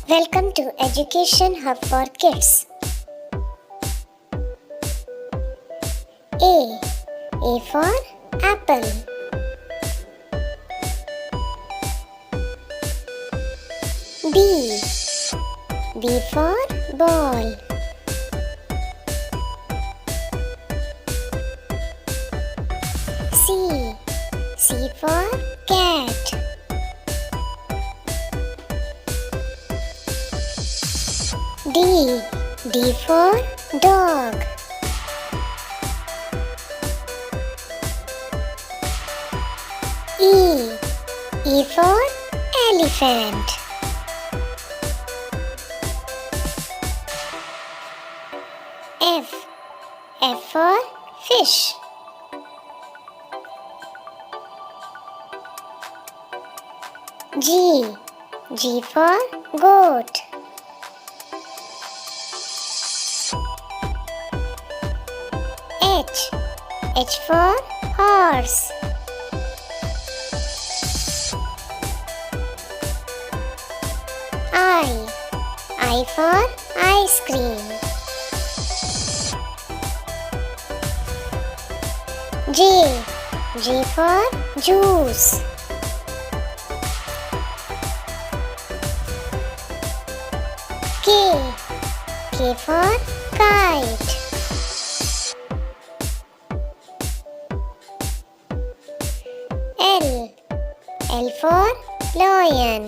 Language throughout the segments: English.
Welcome to Education Hub for Kids. A for apple. B for ball. C for cat. D for dog. E for elephant. F for fish. G for goat. H for horse. I for ice cream. J for juice. K for kite. L for lion.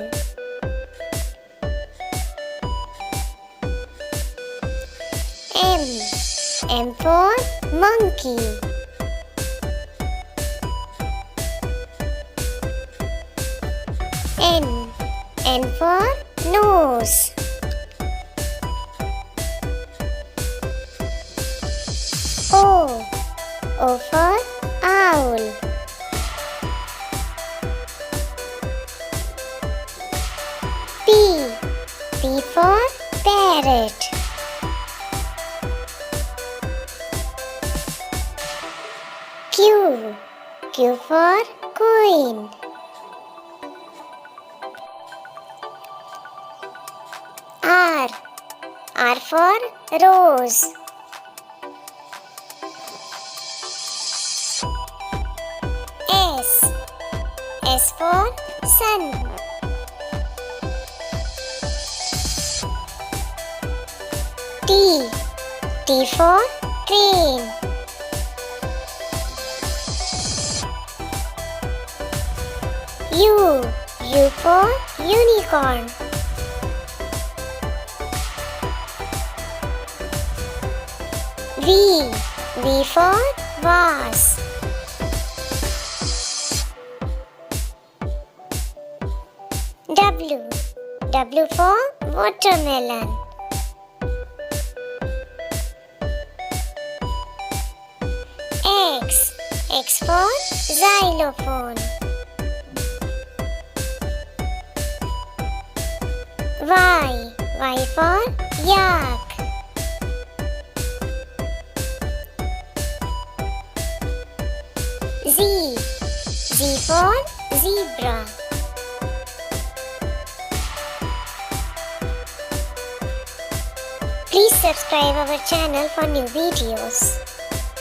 M for monkey. N for nose. O for owl. P for parrot. Q for queen. R for rose. S for sun. T for train. U for unicorn. V for vase. W for watermelon. X for xylophone. Y for yak. Z for zebra. Please subscribe our channel for new videos.